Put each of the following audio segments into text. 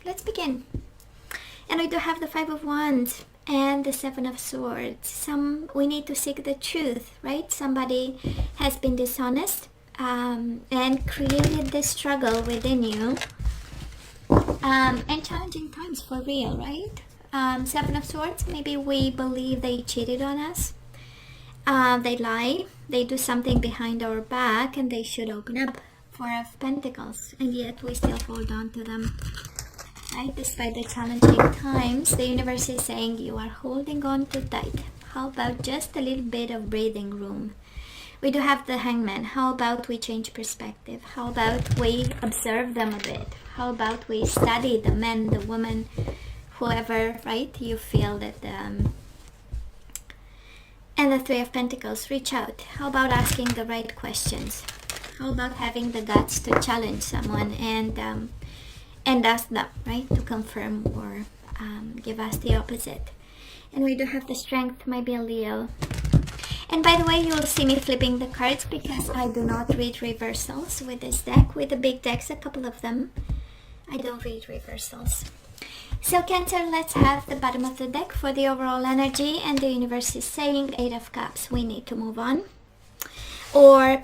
let's begin. And we do have the Five of Wands and the Seven of Swords. We need to seek the truth, right? Somebody has been dishonest and created this struggle within you. And challenging times for real, right? Seven of Swords, maybe we believe they cheated on us. They lie, they do something behind our back, and they should open up. Four of Pentacles, and yet we still hold on to them. Right? Despite the challenging times, the universe is saying you are holding on too tight. How about just a little bit of breathing room? We do have the Hangman. How about we change perspective? How about we observe them a bit? How about we study the men, the woman, whoever, right? You feel that and the Three of Pentacles, reach out. How about asking the right questions? How about having the guts to challenge someone and ask them, right, to confirm or give us the opposite. And we do have the Strength, maybe a Leo. And by the way, you will see me flipping the cards because I do not read reversals with this deck. With the big decks, a couple of them, I don't read reversals. So Cancer, let's have the bottom of the deck for the overall energy. And the universe is saying Eight of Cups, we need to move on. Or,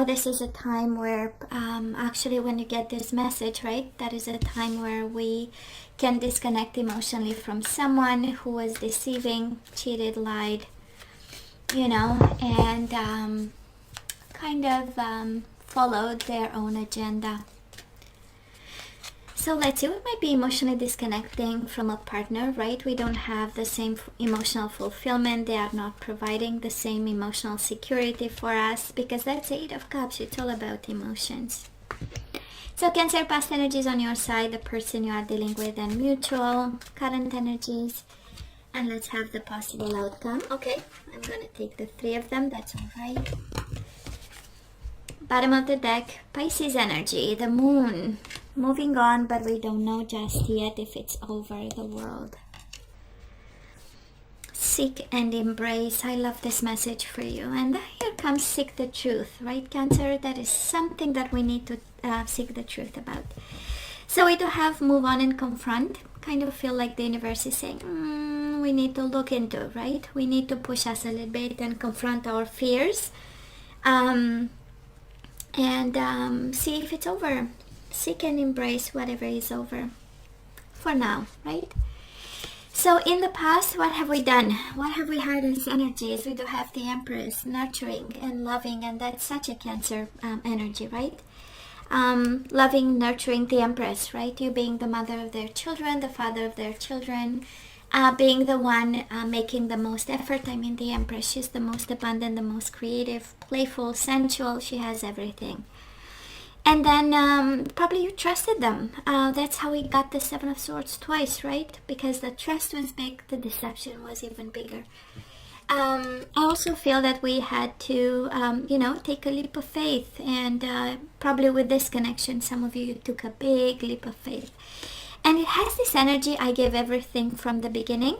this is a time where, actually when you get this message, right, that is a time where we can disconnect emotionally from someone who was deceiving, cheated, lied, and kind of followed their own agenda. So let's see, we might be emotionally disconnecting from a partner, right? We don't have the same emotional fulfillment. They are not providing the same emotional security for us because that's Eight of Cups. It's all about emotions. So Cancer, past energies on your side, the person you are dealing with, and mutual, current energies. And let's have the possible outcome. Okay, I'm going to take the three of them. That's all right. Bottom of the deck, Pisces energy, the moon. Moving on, but we don't know just yet if it's over the world. Seek and embrace. I love this message for you. And here comes seek the truth, right, Cancer? That is something that we need to seek the truth about. So we do have move on and confront. Kind of feel like the universe is saying, we need to look into, right? We need to push us a little bit and confront our fears. And see if it's over. Seek and embrace whatever is over for now, right? So in the past, what have we done? What have we had as energies? We do have the Empress, nurturing and loving, and that's such a Cancer energy, right? Loving, nurturing the Empress, right? You being the mother of their children, the father of their children, being the one making the most effort. I mean, the Empress, she's the most abundant, the most creative, playful, sensual. She has everything. And then probably you trusted them. That's how we got the Seven of Swords twice, right? Because the trust was big, the deception was even bigger. I also feel that we had to, take a leap of faith. And probably with this connection, some of you took a big leap of faith. And it has this energy, I gave everything from the beginning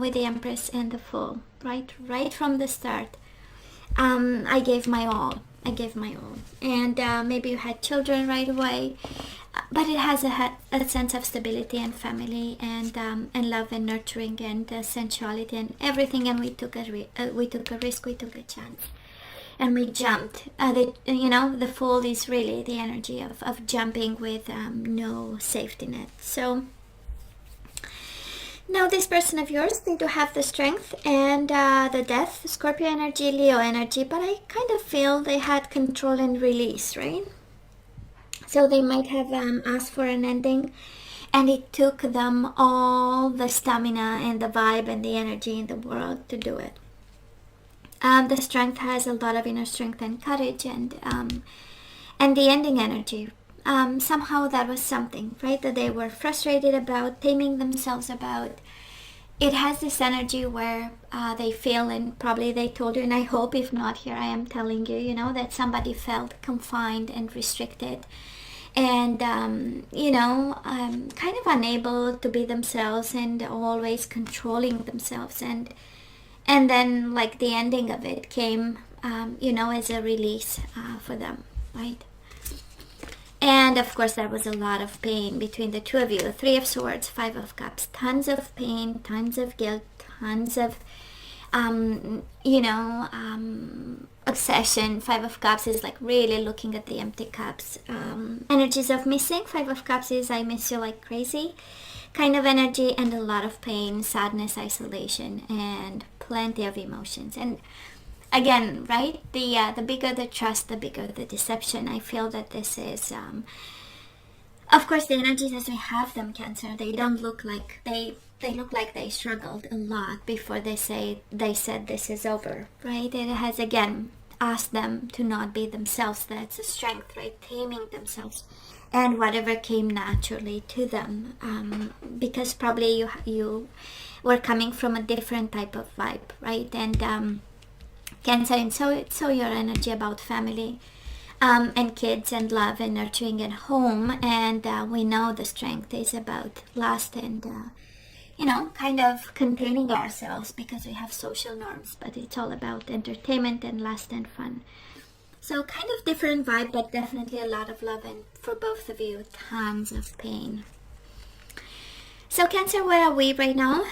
with the Empress and the Fool, right? Right from the start. I gave my all. And maybe you had children right away, but it has a sense of stability and family and love and nurturing and sensuality and everything. And we took a risk, we took a chance, and we jumped. The Fool is really the energy of jumping with no safety net. So now this person of yours, they do have the Strength and the Death, Scorpio energy, Leo energy, but I kind of feel they had control and release, right? So they might have asked for an ending, and it took them all the stamina and the vibe and the energy in the world to do it. The Strength has a lot of inner strength and courage, and the ending energy. Somehow that was something, right, that they were frustrated about, taming themselves about. It has this energy where they feel, and probably they told you, and I hope if not, here I am telling you, that somebody felt confined and restricted and, kind of unable to be themselves and always controlling themselves. And then like the ending of it came, as a release for them, right? And of course, there was a lot of pain between the two of you. Three of Swords, Five of Cups, tons of pain, tons of guilt, tons of, obsession. Five of Cups is like really looking at the empty cups. Energies of missing. Five of Cups is I miss you like crazy kind of energy, and a lot of pain, sadness, isolation, and plenty of emotions. And again, right, the bigger the trust, the bigger the deception. I feel that this is of course the energies as we have them, Cancer, they don't look like they look like they struggled a lot before they said this is over, right? It has again asked them to not be themselves. That's a strength, right? Taming themselves and whatever came naturally to them, because probably you were coming from a different type of vibe, right? And Cancer, and so your energy about family, and kids and love and nurturing and home, and we know the strength is about lust and kind of containing ourselves because we have social norms, but it's all about entertainment and lust and fun. So kind of different vibe, but definitely a lot of love, and for both of you, tons of pain. So Cancer, where are we right now?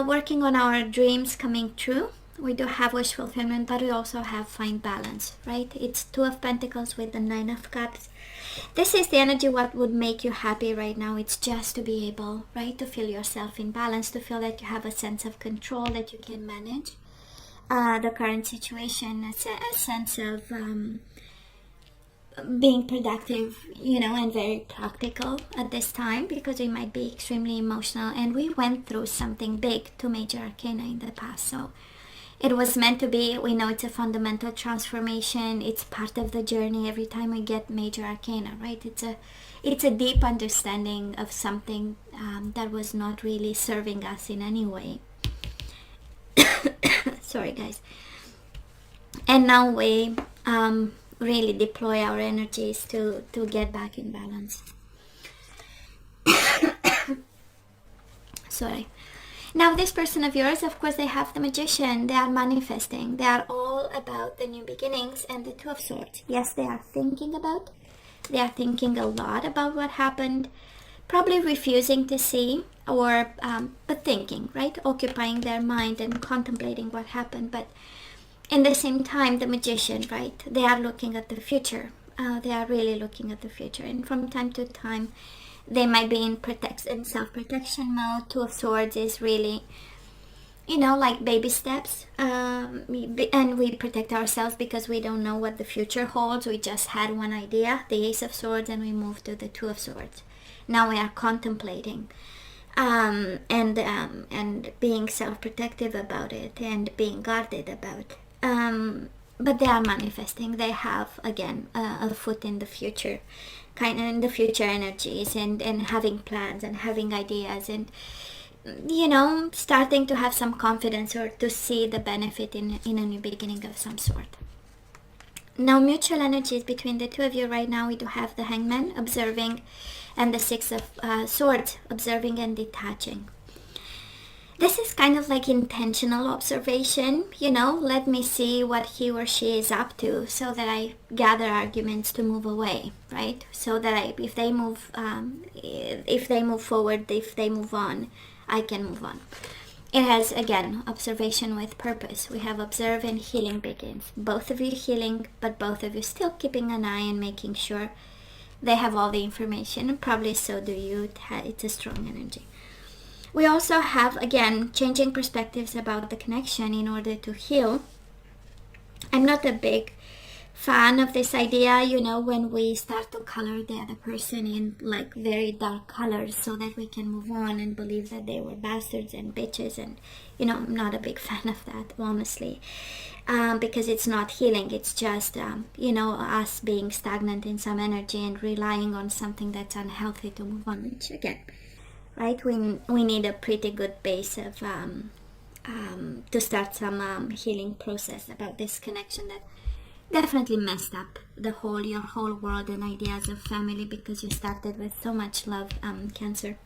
Working on our dreams coming true. We do have wish fulfillment, but we also have find balance, right? It's Two of Pentacles with the Nine of Cups. This is the energy what would make you happy right now. It's just to be able, right, to feel yourself in balance, to feel that you have a sense of control, that you can manage the current situation, a sense of being productive, and very practical at this time, because we might be extremely emotional, and we went through something big, two major arcana in the past, so it was meant to be. We know it's a fundamental transformation. It's part of the journey every time we get major arcana, right? It's a deep understanding of something that was not really serving us in any way. Sorry, guys. And now we really deploy our energies to get back in balance. Sorry. Now this person of yours, of course, they have the Magician. They are manifesting. They are all about the new beginnings and the Two of Swords. Yes, they are thinking about. They are thinking a lot about what happened. Probably refusing to see, or but thinking, right? Occupying their mind and contemplating what happened. But in the same time, the Magician, right? They are looking at the future. They are really looking at the future. And from time to time, they might be in self-protection mode. Two of Swords is really, like baby steps. And we protect ourselves because we don't know what the future holds. We just had one idea, the Ace of Swords, and we moved to the Two of Swords. Now we are contemplating and being self-protective about it and being guarded about. But they are manifesting. They have, again, a foot in the future, kind of in the future energies, and having plans and having ideas, and starting to have some confidence or to see the benefit in a new beginning of some sort. Now mutual energies between the two of you right now, we do have the Hangman observing, and the Six of Swords observing and detaching. This is kind of like intentional observation, let me see what he or she is up to, so that I gather arguments to move away, right? So that if they move forward, if they move on, I can move on. It has, again, observation with purpose. We have observe and healing begins. Both of you healing, but both of you still keeping an eye and making sure they have all the information, and probably so do you. It's a strong energy. We also have, again, changing perspectives about the connection in order to heal. I'm not a big fan of this idea, when we start to color the other person in like very dark colors so that we can move on and believe that they were bastards and bitches, and I'm not a big fan of that, honestly, because it's not healing. It's just us being stagnant in some energy and relying on something that's unhealthy to move on, which, again, right, we need a pretty good base of to start some healing process about this connection that definitely messed up your whole world and ideas of family, because you started with so much love, Cancer.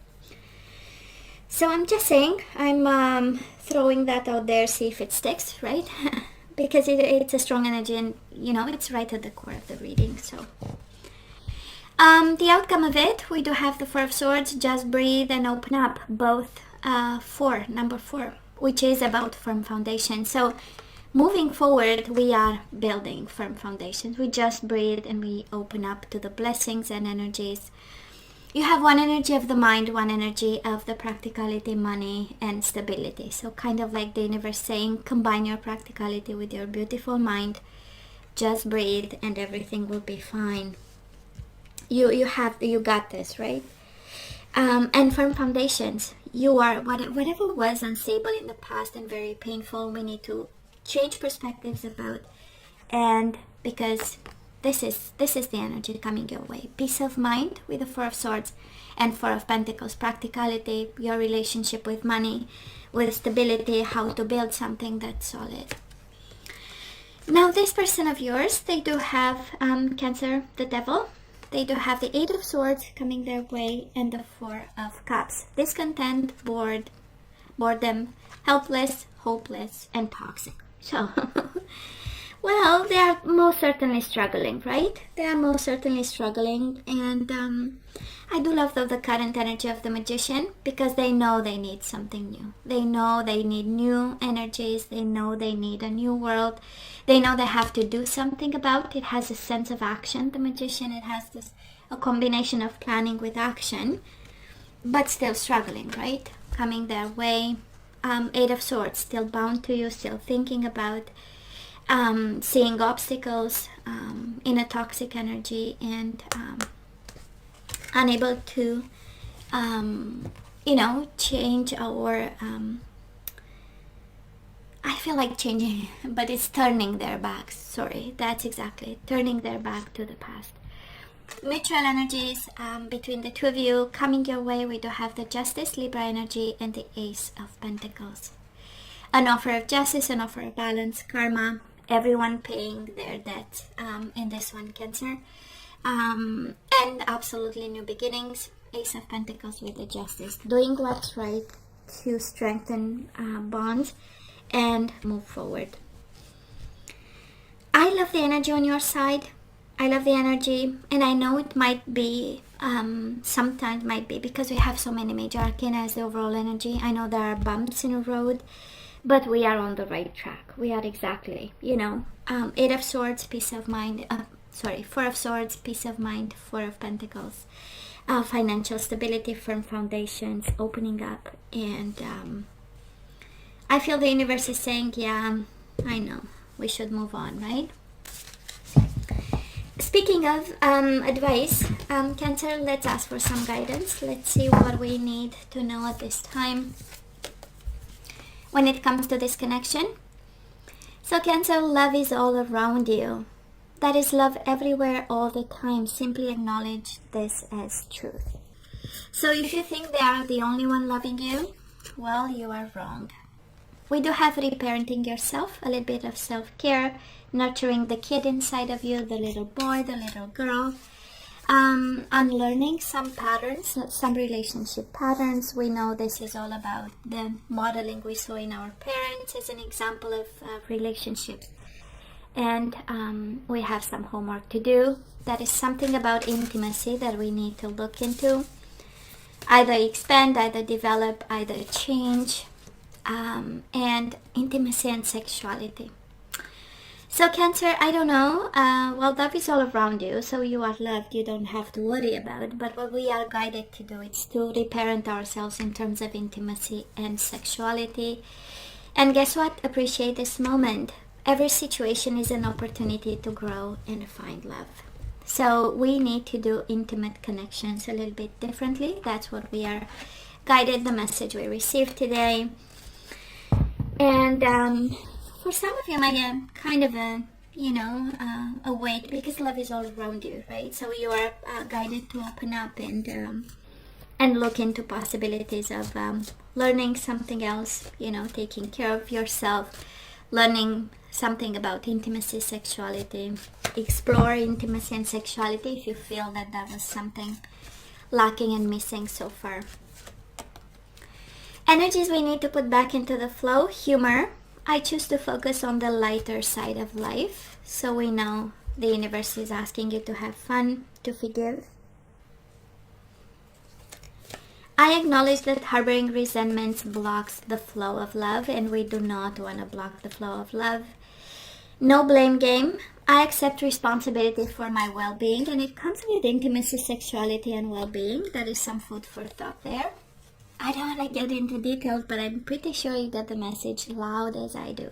So I'm just saying, I'm throwing that out there, see if it sticks, right? Because it's a strong energy, and it's right at the core of the reading. So The outcome of it, we do have the Four of Swords. Just breathe and open up. Both number 4, which is about firm foundation. So moving forward, we are building firm foundations. We just breathe and we open up to the blessings and energies. You have one energy of the mind, one energy of the practicality, money, and stability. So kind of like the universe saying, combine your practicality with your beautiful mind. Just breathe and everything will be fine. You got this, right? And firm foundations. You are, whatever was unstable in the past and very painful, we need to change perspectives about. And because this is the energy coming your way. Peace of mind with the Four of Swords and Four of Pentacles. Practicality, your relationship with money, with stability, how to build something that's solid. Now this person of yours, they do have Cancer, the Devil. They do have the Eight of Swords coming their way and the Four of Cups. Discontent, boredom, helpless, hopeless, and toxic. So, well, they are most certainly struggling, right? They are most certainly struggling. And I do love the current energy of the Magician, because they know they need something new. They know they need new energies. They know they need a new world. They know they have to do something about it. It has a sense of action, the Magician. It has a combination of planning with action, but still struggling, right? Coming their way. Eight of Swords, still bound to you, still thinking about, seeing obstacles in a toxic energy, and unable to, change, or I feel like changing, but it's turning their backs. Sorry, that's exactly it. Turning their back to the past. Mutual energies between the two of you coming your way. We do have the Justice, Libra energy, and the Ace of Pentacles. An offer of justice, an offer of balance, karma, everyone paying their debt in this one, Cancer. And absolutely new beginnings. Ace of Pentacles with the Justice. Doing what's right to strengthen bonds and move forward. I love the energy on your side. I love the energy, and I know it might be, sometimes might be because we have so many major arcana as the overall energy. I know there are bumps in the road, but we are on the right track. We are exactly, Eight of Swords, peace of mind, Four of Swords, peace of mind, Four of Pentacles, financial stability, firm foundations, opening up, and I feel the universe is saying, yeah, I know, we should move on, right? Speaking of advice, Cancer, let's ask for some guidance. Let's see what we need to know at this time when it comes to this connection. So Cancer, love is all around you. That is love everywhere all the time. Simply acknowledge this as truth. So if you think they are the only one loving you, well, you are wrong. We do have reparenting yourself, a little bit of self-care, nurturing the kid inside of you, the little boy, the little girl, unlearning some patterns, some relationship patterns. We know this is all about the modeling we saw in our parents as an example of relationships. And we have some homework to do. That is something about intimacy that we need to look into. Either expand, either develop, either change. And intimacy and sexuality. So Cancer, I don't know, well, love is all around you, so you are loved, you don't have to worry about it, but what we are guided to do is to reparent ourselves in terms of intimacy and sexuality. And guess what? Appreciate this moment. Every situation is an opportunity to grow and find love. So we need to do intimate connections a little bit differently. That's what we are guided, the message we received today. And for some of you, might be kind of a weight, because love is all around you, right? So you are guided to open up and look into possibilities of learning something else, taking care of yourself, learning something about intimacy, sexuality, explore intimacy and sexuality if you feel that was something lacking and missing so far. Energies we need to put back into the flow. Humor. I choose to focus on the lighter side of life. So we know the universe is asking you to have fun, to forgive, I acknowledge that harboring resentments blocks the flow of love, and we do not want to block the flow of love. No blame game. I accept responsibility for my well-being, and it comes with intimacy, sexuality, and well-being. That is some food for thought there. I don't want to get into details, but I'm pretty sure you get the message loud as I do.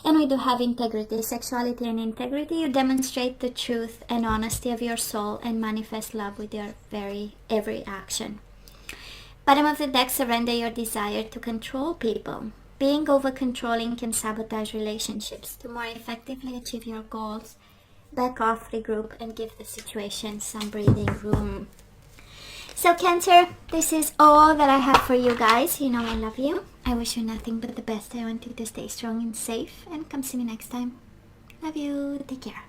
And we do have integrity, sexuality, and integrity. You demonstrate the truth and honesty of your soul and manifest love with your every action. Bottom of the deck, surrender your desire to control people. Being over-controlling can sabotage relationships. To more effectively achieve your goals, back off, regroup, and give the situation some breathing room. So Cancer, this is all that I have for you guys. You know I love you. I wish you nothing but the best. I want you to stay strong and safe. And come see me next time. Love you. Take care.